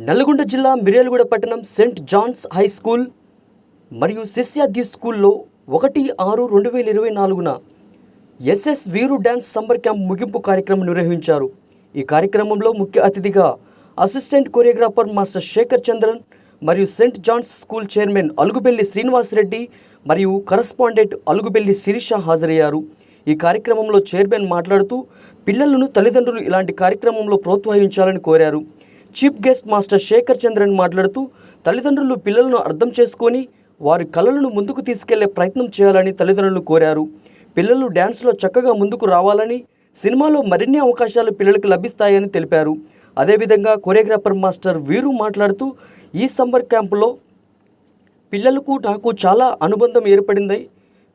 నల్గొండ జిల్లా మిర్యాలగూడ పట్టణం Saint Johne's high school మరియు శిష్యాద్రి స్కూల్లో 1/6/2024న ఎస్ఎస్ వీరు డ్యాన్స్ సమ్మర్ క్యాంప్ ముగింపు కార్యక్రమం నిర్వహించారు. ఈ కార్యక్రమంలో ముఖ్య అతిథిగా assistant choreographer master Shekhar Chandran మరియు saint John's school chairman Alugubelli Srinivasareddy మరియు కరస్పాండెంట్ అలుగుబెల్లి శిరీష హాజరయ్యారు. ఈ కార్యక్రమంలో చైర్మన్ మాట్లాడుతూ పిల్లలను తల్లిదండ్రులు ఇలాంటి కార్యక్రమంలో ప్రోత్సహించాలని కోరారు. Chief guest master Shekhar Chandran మాట్లాడుతూ తల్లిదండ్రులు పిల్లలను అర్థం చేసుకొని వారి కళలను ముందుకు తీసుకెళ్లే ప్రయత్నం చేయాలని తల్లిదండ్రులు కోరారు. పిల్లలు డ్యాన్స్లో చక్కగా ముందుకు రావాలని, సినిమాలో మరిన్ని అవకాశాలు పిల్లలకు లభిస్తాయని తెలిపారు. అదేవిధంగా కొరియోగ్రాఫర్ మాస్టర్ వీరు మాట్లాడుతూ ఈ సమ్మర్ క్యాంపులో పిల్లలకు నాకు చాలా అనుబంధం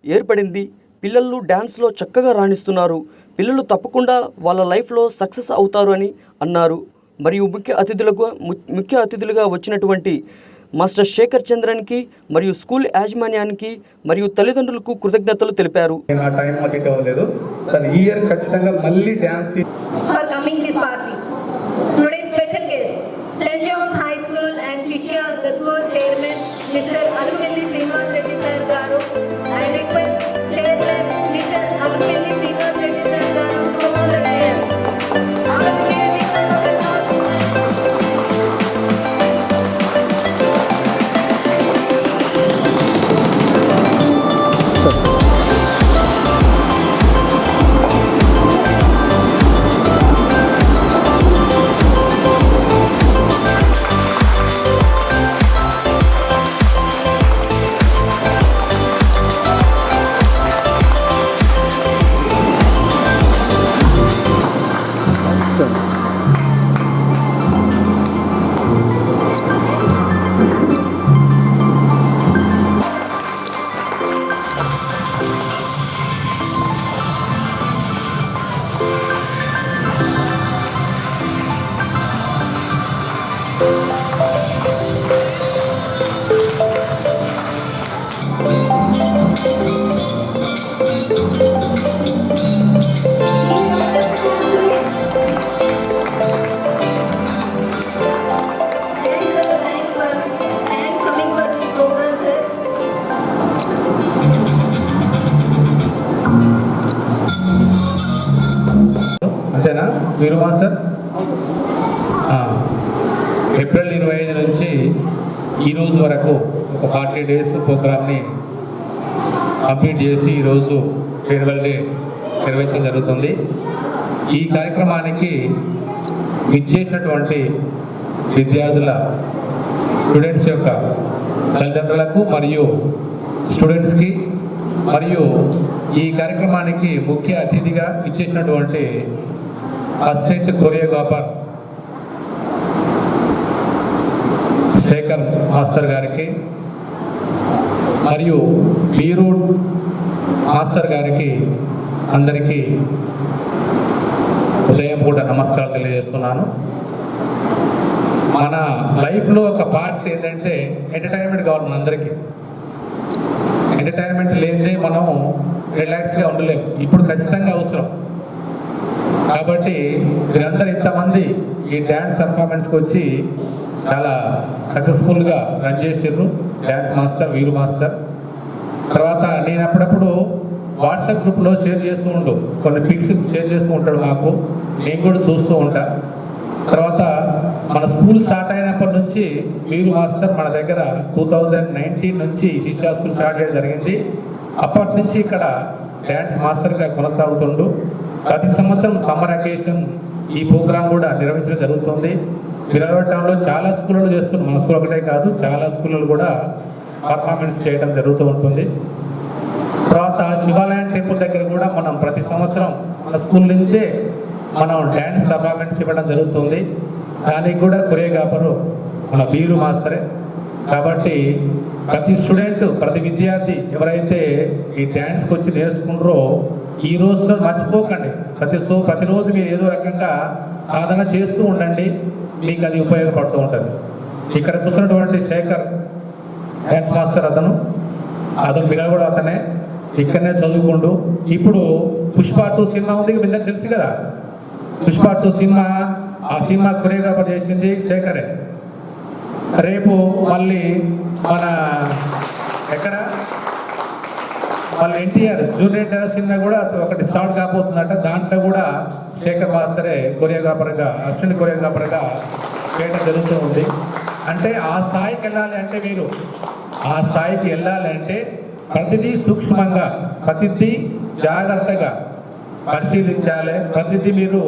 ఏర్పడింది. పిల్లలు డ్యాన్స్లో చక్కగా రాణిస్తున్నారు. పిల్లలు తప్పకుండా వాళ్ళ లైఫ్లో సక్సెస్ అవుతారు అని అన్నారు. మరియు ముఖ్య అతిథులుగా వచ్చినటువంటి మాస్టర్ శేఖర్ చంద్రన్కి మరియు స్కూల్ యాజమాన్యానికి మరియు తల్లిదండ్రులకు కృతజ్ఞతలు తెలిపారు. అంతేనా వీరు మాస్టర్? ఏప్రిల్ 25 నుంచి ఈరోజు వరకు ఒక 40 days ప్రోగ్రామ్ని కంప్లీట్ చేసి ఈరోజు ఫేర్వెల్ డే నిర్వహించడం జరుగుతుంది. ఈ కార్యక్రమానికి విచ్చేసినటువంటి విద్యార్థుల స్టూడెంట్స్ యొక్క తల్లిదండ్రులకు మరియు స్టూడెంట్స్కి మరియు ఈ కార్యక్రమానికి ముఖ్య అతిథిగా ఇచ్చేసినటువంటి అసిస్టెంట్ కొరియోగ్రాఫర్ శేఖర్ మాస్టర్ గారికి మరియు వీరు మాస్టర్ గారికి అందరికీ ఉదయం పూట నమస్కారాలు తెలియజేస్తున్నాను. మన లైఫ్లో ఒక పార్ట్ ఏంటంటే ఎంటర్టైన్మెంట్ కావాలి. మనందరికీ ఎంటర్టైన్మెంట్ లేదే మనం రిలాక్స్గా ఉండలేము. ఇప్పుడు ఖచ్చితంగా అవసరం. కాబట్టి మీరందరూ ఇంతమంది ఈ డ్యాన్స్ పర్ఫార్మెన్స్కి వచ్చి చాలా సక్సెస్ఫుల్గా రన్ చేసారు. డ్యాన్స్ మాస్టర్ వీరు మాస్టర్. తర్వాత నేను అప్పుడప్పుడు వాట్సాప్ గ్రూప్లో షేర్ చేస్తూ ఉండు, కొన్ని పిక్స్ షేర్ చేస్తూ ఉంటాడు మాకు, నేను కూడా చూస్తూ ఉంటా. తర్వాత మన స్కూల్ స్టార్ట్ అయినప్పటి నుంచి వీరు మాస్టర్ మన దగ్గర 2019 నుంచి శిష్యా స్కూల్ స్టార్ట్ చేయడం జరిగింది. అప్పటి నుంచి ఇక్కడ డ్యాన్స్ మాస్టర్గా కొనసాగుతుండు. ప్రతి సంవత్సరం సమ్మర్ అకేషన్ ఈ ప్రోగ్రాం కూడా నిర్వహించడం జరుగుతుంది. మిర్యాలగూడ టౌన్లో చాలా స్కూళ్ళలో చేస్తున్నాం. మన స్కూల్ ఒకటే కాదు, చాలా స్కూళ్ళలో కూడా పర్ఫార్మెన్స్ చేయడం జరుగుతూ ఉంటుంది. తర్వాత శివాలయం టెంపుల్ దగ్గర కూడా మనం ప్రతి సంవత్సరం మన స్కూల్ నుంచే మనం డ్యాన్స్ పర్ఫార్మెన్స్ ఇవ్వడం జరుగుతుంది. దానికి కూడా కొరియోగ్రాఫరు మన వీరు మాస్టరే. కాబట్టి ప్రతి స్టూడెంట్, ప్రతి విద్యార్థి ఎవరైతే ఈ డ్యాన్స్కి వచ్చి నేర్చుకుంటారో ఈ రోజుతో మర్చిపోకండి. ప్రతిరోజు మీరు ఏదో రకంగా సాధన చేస్తూ ఉండండి, మీకు అది ఉపయోగపడుతూ ఉంటుంది. ఇక్కడ కూర్చున్నటువంటి శేఖర్ డ్యాన్స్ మాస్టర్ అతను మిర్యాలగూడ అతనే, ఇక్కడనే చదువుకుంటూ ఇప్పుడు పుష్ప 2 సినిమా ఉంది, మీకు తెలుసు కదా. పుష్ప 2 సినిమా, ఆ సినిమా కొరియోగ్రాఫర్ చేసింది శేఖరే. రేపు మళ్ళీ మన ఎక్కడ మళ్ళీ ఎన్టీఆర్ జూనియర్ డాన్స్ సినిమా కూడా ఒకటి స్టార్ట్ కాబోతుందంట. దాంట్లో కూడా శేఖర్ మాస్టరే కొరియోగ్రాఫర్గా, అసిస్టెంట్ కొరియోగ్రాఫర్గా చేయడం జరుగుతూ ఉంది. అంటే ఆ స్థాయికి వెళ్ళాలి అంటే మీరు ఆ స్థాయికి వెళ్ళాలి అంటే ప్రతిదీ సూక్ష్మంగా, ప్రతిదీ జాగ్రత్తగా పరిశీలించాలి, ప్రతిదీ మీరు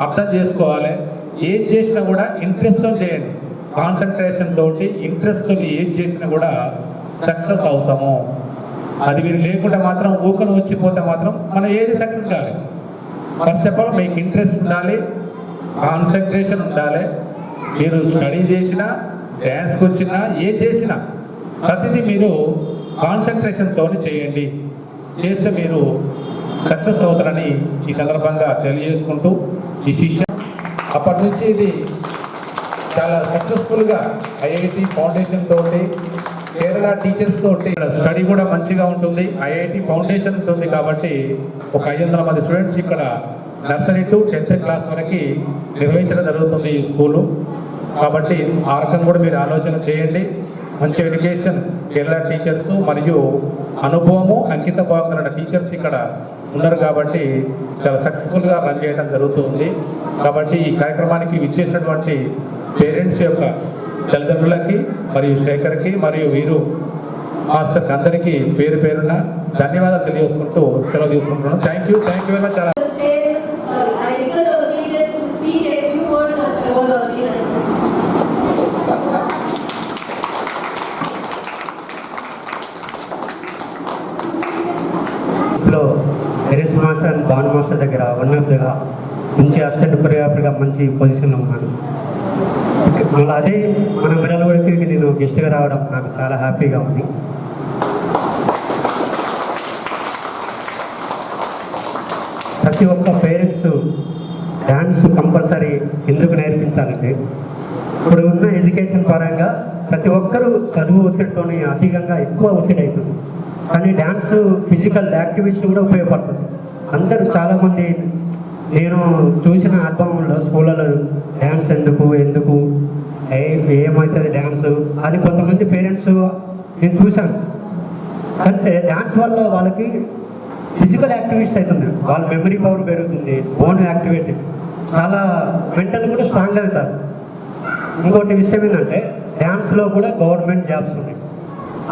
అర్థం చేసుకోవాలి. ఏం చేసినా కూడా ఇంట్రెస్ట్తో చేయండి, కాన్సన్ట్రేషన్ తోటి ఇంట్రెస్ట్తో ఏం చేసినా కూడా సక్సెస్ అవుతాము. అది మీరు లేకుండా మాత్రం ఊకను వచ్చిపోతే మాత్రం మనం ఏది సక్సెస్ కాలేదు. ఫస్ట్ ఆఫ్ ఆల్ మీకు ఇంట్రెస్ట్ ఉండాలి, కాన్సన్ట్రేషన్ ఉండాలి. మీరు స్టడీ చేసినా, డ్యాన్స్కి వచ్చినా, ఏం చేసినా ప్రతిదీ మీరు కాన్సన్ట్రేషన్తో చేయండి. చేస్తే మీరు సక్సెస్ అవుతారని ఈ సందర్భంగా తెలియజేసుకుంటూ, ఈ శిష్య అప్పటి నుంచి ఇది చాలా సక్సెస్ఫుల్గా ఐఐటి ఫౌండేషన్ తోటి, కేరళ టీచర్స్ తోటి స్టడీ కూడా మంచిగా ఉంటుంది. ఐఐటి ఫౌండేషన్ ఉంటుంది కాబట్టి ఒక 500 మంది స్టూడెంట్స్ ఇక్కడ నర్సరీ టు 10th క్లాస్ వరకు నిర్వహించడం జరుగుతుంది ఈ స్కూలు. కాబట్టి ఆ రకం కూడా మీరు ఆలోచన చేయండి. మంచి ఎడ్యుకేషన్, కేరళ టీచర్స్ మరియు అనుభవము, అంకిత భావం కలిగిన టీచర్స్ ఇక్కడ ఉన్నారు కాబట్టి చాలా సక్సెస్ఫుల్గా రన్ చేయడం జరుగుతుంది. కాబట్టి ఈ కార్యక్రమానికి విచ్చేసినటువంటి పేరెంట్స్ యొక్క తల్లిదండ్రులకి మరియు శేఖర్కి మరియు వీరు మాస్టర్కి అందరికీ పేరు పేరున ధన్యవాదాలు తెలియజేసుకుంటూ సెలవు తీసుకుంటున్నాను. Thank you very much. Harish master and Bhanu master దగ్గర వన్ ఆఫ్ ద మంచి అసిస్టెంట్ కొరియోగ్రాఫర్గా మంచి పొజిషన్లో ఉన్నాను. మళ్ళీ అదే మన మిర్యాలగూడకి నేను గెస్ట్గా రావడం నాకు చాలా హ్యాపీగా ఉంది. ప్రతి ఒక్క పేరెంట్స్ డ్యాన్స్ కంపల్సరీ ఎందుకు నేర్పించాలంటే ఇప్పుడు ఉన్న ఎడ్యుకేషన్ పరంగా ప్రతి ఒక్కరూ చదువు ఒత్తిడితోనే అధికంగా ఎక్కువ ఒత్తిడి అవుతుంది. కానీ డ్యాన్స్ ఫిజికల్ యాక్టివిటీస్ కూడా ఉపయోగపడుతుంది. అందరూ చాలామంది నేను చూసిన అనుభవంలో స్కూళ్ళలో డ్యాన్స్ ఎందుకు ఏమవుతుంది డ్యాన్స్ అని కొంతమంది పేరెంట్స్ నేను చూశాను. అంటే డ్యాన్స్ వల్ల వాళ్ళకి ఫిజికల్ యాక్టివిటీస్ అవుతుంది, వాళ్ళ మెమరీ పవర్ పెరుగుతుంది, బోన్ యాక్టివేట్, చాలా మెంటల్ కూడా స్ట్రాంగ్ అవుతారు. ఇంకోటి విషయం ఏంటంటే డ్యాన్స్లో కూడా గవర్నమెంట్ జాబ్స్ ఉన్నాయి.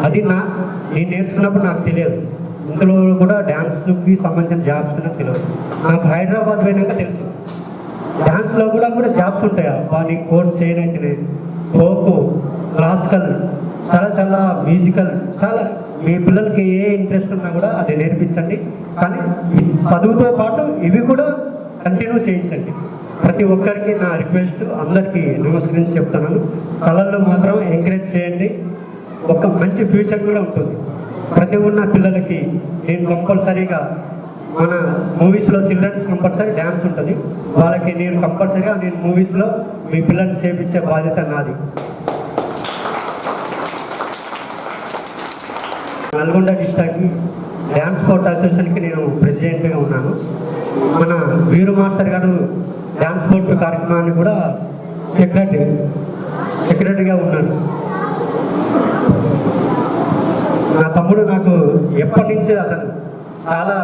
అది నేను నేర్చుకున్నప్పుడు నాకు తెలియదు. ఇందులో కూడా డ్యాన్స్కి సంబంధించిన జాబ్స్ నాకు తెలియదు. నాకు హైదరాబాద్ పోయినాక తెలిసింది డ్యాన్స్లో కూడా జాబ్స్ ఉంటాయి. వాటి కోర్స్ చేయనైతేనే ఖోఖో, క్లాసికల్, చాలా మ్యూజికల్, చాలా మీ పిల్లలకి ఏ ఇంట్రెస్ట్ ఉన్నా కూడా అది నేర్పించండి. కానీ చదువుతో పాటు ఇవి కూడా కంటిన్యూ చేయించండి. ప్రతి ఒక్కరికి నా రిక్వెస్ట్, అందరికీ నమస్కరించి చెప్తున్నాను. కళల్లో మాత్రం ఎంకరేజ్ చేయండి. ఒక మంచి ఫ్యూచర్ కూడా ఉంటుంది. ప్రతి ఉన్న పిల్లలకి నేను కంపల్సరీగా మన మూవీస్లో చిల్డ్రన్స్ కంపల్సరీ డ్యాన్స్ ఉంటుంది. వాళ్ళకి నేను కంపల్సరీగా మూవీస్లో మీ పిల్లల్ని చేపించే బాధ్యత నాది. నల్గొండ డిస్ట్రిక్ట్ డ్యాన్స్ స్పోర్ట్ అసోసియేషన్కి నేను ప్రెసిడెంట్గా ఉన్నాను. మన వీరు మాస్టర్ గారు డ్యాన్స్ స్పోర్ట్ కార్యక్రమాన్ని కూడా సెక్రటరీగా ఉన్నాను. నా తమ్ముడు నాకు ఎప్పటి నుంచి అసలు చాలా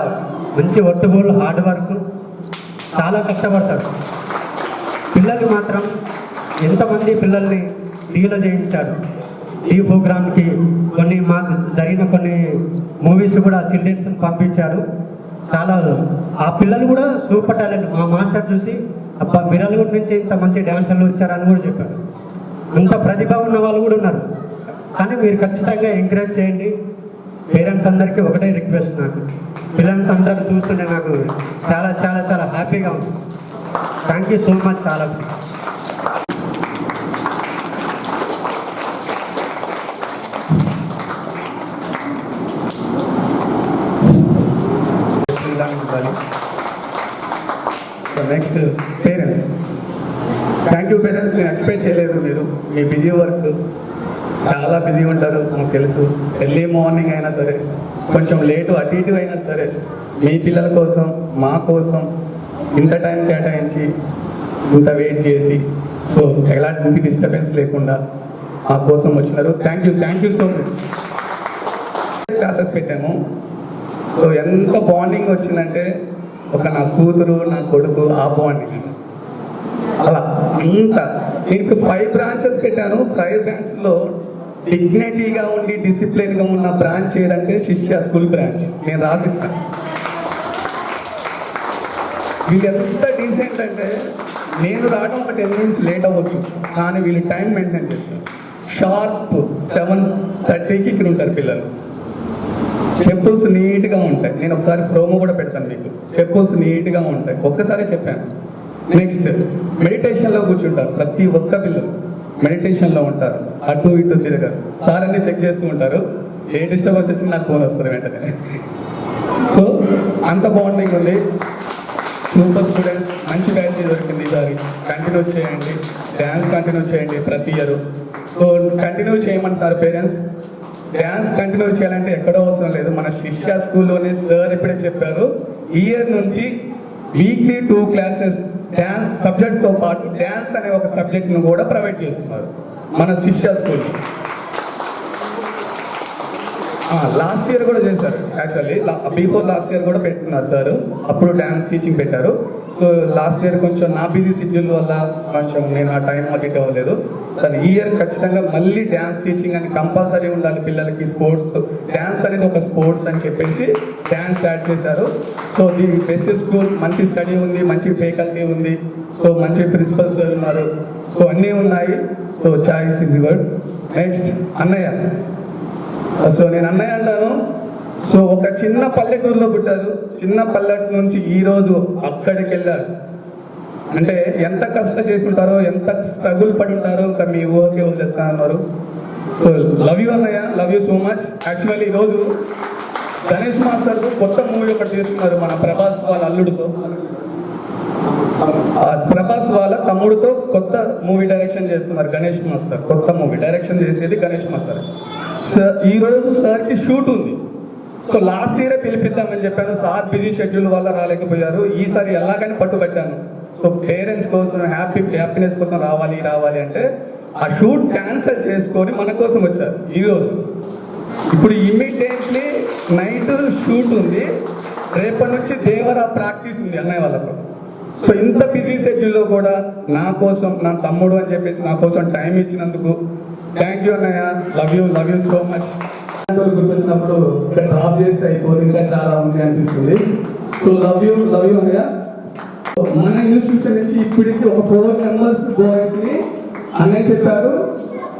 మంచి వర్తుబోలు, హార్డ్ వర్క్, చాలా కష్టపడతాడు. పిల్లలు మాత్రం ఎంతమంది పిల్లల్ని టీలో చేయించాడు. ఈ ప్రోగ్రామ్కి మాకు జరిగిన కొన్ని మూవీస్ కూడా చిల్డ్రన్స్ని పంపించాడు. చాలా ఆ పిల్లలు కూడా సూపర్ టాలెంట్. మా మాస్టర్ చూసి అబ్బా మిర్యాలగూడ నుంచి ఇంత మంచి డ్యాన్సర్లు వచ్చారని కూడా చెప్పాడు. అంత ప్రతిభ ఉన్న వాళ్ళు కూడా ఉన్నారు. కానీ మీరు ఖచ్చితంగా ఎంకరేజ్ చేయండి. పేరెంట్స్ అందరికీ ఒకటే రిక్వెస్ట్, నాకు పిల్లల్స్ అందరూ చూస్తుంటే నాకు చాలా హ్యాపీగా ఉంది. Thank you so much. చాలా next parents. Thank you parents. నేను ఎక్స్పెక్ట్ చేయలేదు, మీరు మీ బిజీ వర్క్ చాలా బిజీ ఉంటారు నాకు తెలుసు. ఎర్లీ మార్నింగ్ అయినా సరే, కొంచెం లేటు అటు ఇటు అయినా సరే, మీ పిల్లల కోసం, మా కోసం ఇంత టైం కేటాయించి ఇంత వెయిట్ చేసి, సో ఎలాంటి డిస్టర్బెన్స్ లేకుండా మా కోసం వచ్చినారు. Thank you so much. Classes పెట్టాము. సో ఎంత బాండింగ్ వచ్చిందంటే ఒక నా కూతురు నా కొడుకు ఆ బాండింగ్ అలా అంత. నేను ఇప్పుడు 5 బ్రాంచెస్ పెట్టాను. 5 బ్రాంచ్లో డిగ్నిటీగా ఉండి డిసిప్లిన్గా ఉన్న బ్రాంచ్ ఏదంటే శిష్య స్కూల్ బ్రాంచ్. నేను రాసిస్తాను. వీళ్ళు ఎంత డీసెంట్ అంటే నేను రావడం ఒక 10 minutes లేట్ అవ్వచ్చు, కానీ వీళ్ళు టైం మెయింటైన్ చేస్తారు. షార్ప్ 7:30కి ఇక్కడ ఉంటారు పిల్లలు. చెప్పుల్స్ నీట్గా ఉంటాయి. నేను ఒకసారి ప్రోమో కూడా పెడతాను మీకు. చెప్పుల్స్ నీట్గా ఉంటాయి. ఒక్కసారి చెప్పాను. నెక్స్ట్ మెడిటేషన్లో కూర్చుంటారు. ప్రతి ఒక్క పిల్లలు మెడిటేషన్లో ఉంటారు. అటు ఇటు తిరగారు. సార్ అన్ని చెక్ చేస్తూ ఉంటారు. ఏ డిస్టర్బెన్స్ వచ్చింది నాకు ఫోన్ వస్తారు వెంటనే. సో అంత బాండింగ్ ఉంది. సూపర్ స్టూడెంట్స్, మంచి బ్యాచ్ దొరికింది. ఈసారి కంటిన్యూ చేయండి, డ్యాన్స్ కంటిన్యూ చేయండి ప్రతి ఇయర్. సో కంటిన్యూ చేయమంటారు పేరెంట్స్. డ్యాన్స్ కంటిన్యూ చేయాలంటే ఎక్కడో అవసరం లేదు. మన శిష్య స్కూల్లోనే సార్ ఇప్పుడే చెప్పారు, ఇయర్ నుంచి వీక్లీ 2 క్లాసెస్ డ్యాన్స్ సబ్జెక్ట్తో పాటు డ్యాన్స్ అనే ఒక సబ్జెక్ట్ను కూడా ప్రొవైడ్ చేస్తున్నారు మన శిష్య స్కూల్. లాస్ట్ ఇయర్ కూడా చేశారు. యాక్చువల్లీ బిఫోర్ లాస్ట్ ఇయర్ కూడా పెట్టుకున్నారు సార్. అప్పుడు డ్యాన్స్ టీచింగ్ పెట్టారు. సో లాస్ట్ ఇయర్ కొంచెం నా బిజీ షెడ్యూల్ వల్ల కొంచెం నేను ఆ టైం అటు అవ్వలేదు. సార్ ఈ ఇయర్ ఖచ్చితంగా మళ్ళీ డ్యాన్స్ టీచింగ్ అని కంపల్సరీ ఉండాలి పిల్లలకి. స్పోర్ట్స్ డ్యాన్స్ అనేది ఒక స్పోర్ట్స్ అని చెప్పేసి డ్యాన్స్ యాడ్ చేశారు. సో ది బెస్ట్ స్కూల్, మంచి స్టడీ ఉంది, మంచి ఫ్యాకల్టీ ఉంది, సో మంచి ప్రిన్సిపల్స్ ఉన్నారు, సో అన్నీ ఉన్నాయి. So choice is good. Next అన్నయ్య. సో నేను అన్నయ్య అంటాను. సో ఒక చిన్న పల్లెటూరులో పుట్టారు. చిన్న పల్లెటూరు నుంచి ఈరోజు అక్కడికి వెళ్ళారు అంటే ఎంత కష్టం చేసి ఉంటారో, ఎంత స్ట్రగుల్ పడి ఉంటారో ఇంకా మీ ఊరికే వదిలేస్తానన్నారు. సో లవ్ యూ అన్నయ్య, love you so much. Actually ఈరోజు గణేష్ మాస్టర్ కొత్త మూవీ ఒకటి చేస్తున్నారు మన ప్రభాస్ వాళ్ళ అల్లుడితో. ప్రభాస్ వాళ్ళ తమ్ముడితో కొత్త మూవీ డైరెక్షన్ చేస్తున్నారు గణేష్ మాస్టర్. కొత్త మూవీ డైరెక్షన్ చేసేది గణేష్ మాస్టర్. సార్ ఈరోజు సార్కి షూట్ ఉంది. సో లాస్ట్ ఇయరే పిలిపిద్దామని చెప్పాను. సార్ బిజీ షెడ్యూల్ వల్ల రాలేకపోయారు. ఈసారి ఎలాగని పట్టుబట్టాను. సో పేరెంట్స్ కోసం హ్యాపీనెస్ కోసం రావాలి అంటే ఆ షూట్ క్యాన్సిల్ చేసుకొని మన కోసం వచ్చారు ఈరోజు. ఇప్పుడు ఇమ్మీడియట్లీ నైట్ షూట్ ఉంది. రేపటి నుంచి దేవరా ప్రాక్టీస్ ఉంది అన్నయ్య వాళ్ళకు. సో ఇంత బిజీ షెడ్యూల్లో కూడా నా కోసం, నా తమ్ముడు అని చెప్పేసి నా కోసం టైం ఇచ్చినందుకు థ్యాంక్ యూ అన్నయ్య. Love you so much. గుర్తొచ్చినప్పుడు ఇక్కడ డ్రాప్ చేస్తే అయిపోతుంది, ఇంకా చాలా ఉంది అనిపిస్తుంది. సో లవ్ యూ అన్నయ్య. మన ఇన్స్టిట్యూషన్ నుంచి ఇప్పటికి ఒక 4 members బాయ్స్ ని అన్నయ్య చెప్పారు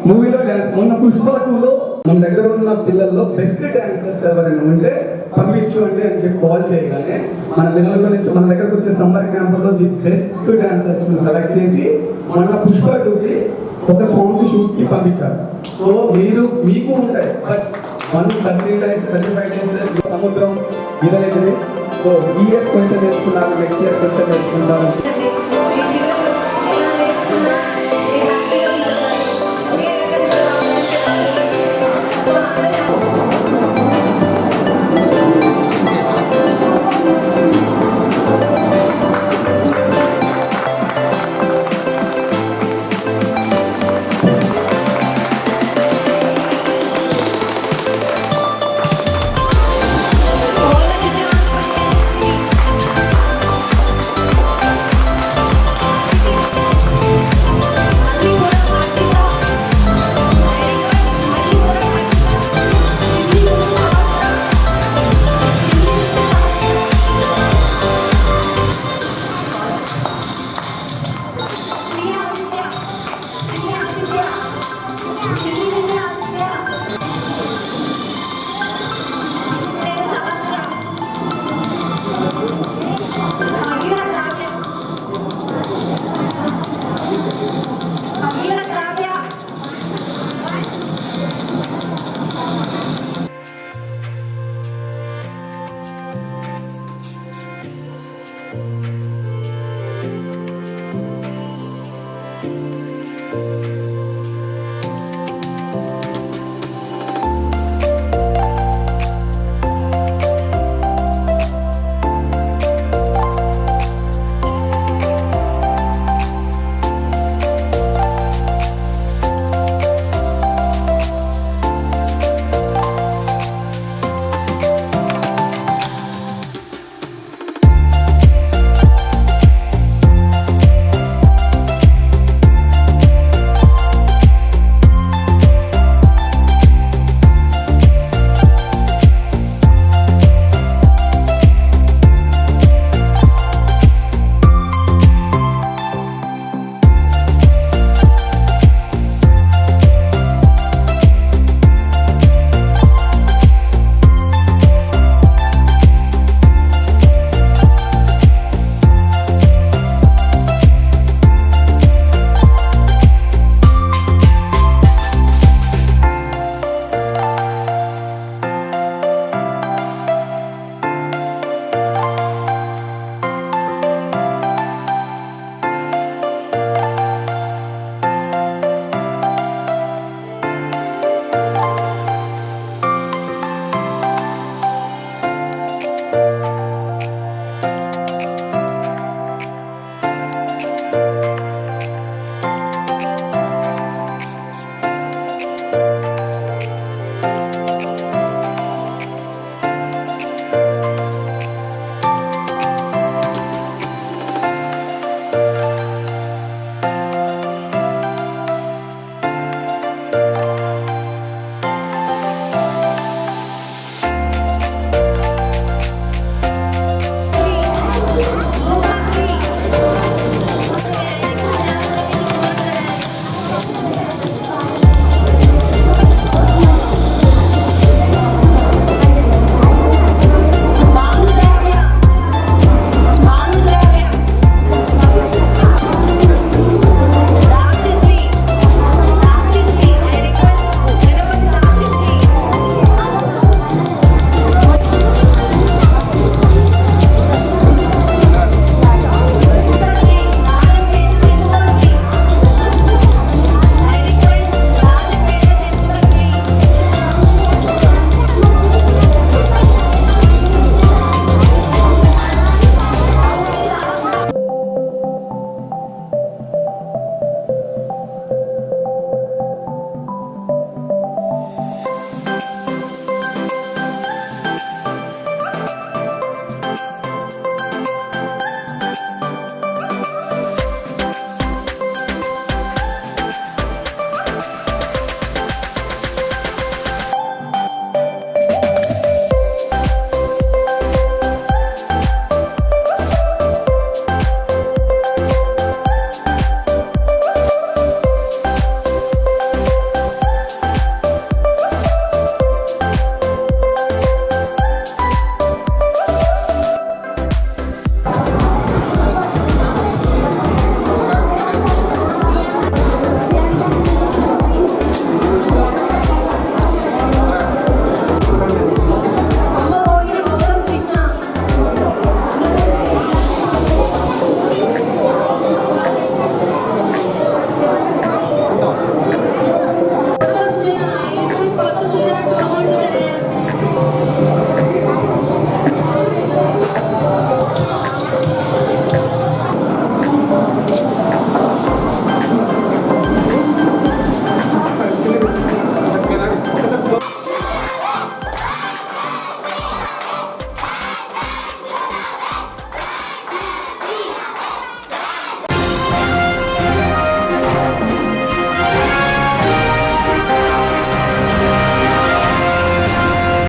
మూవీలో డ్యాన్స్. మొన్న పుష్ప 2లో మన దగ్గర ఉన్న పిల్లల్లో బెస్ట్ డాన్సర్స్ ఎవరైనా ఉంటే పంపించు అంటే అని చెప్పి కాల్ చేయగానే మన పిల్లల నుంచి మన దగ్గరకు వచ్చే సమ్మర్ క్యాంపులో ది బెస్ట్ డాన్సర్స్ సెలెక్ట్ చేసి మొన్న పుష్ప 2కి ఒక సాంగ్ షూట్ కి పంపించారు. సో మీకు ఉంటాయి బట్ 135 days సముద్రం ఇదైతే. సో ఈ ఇయర్ కొంచెం నేర్చుకున్నాను, నెక్స్ట్ ఇయర్ కొంచెం నేర్చుకుంటాను.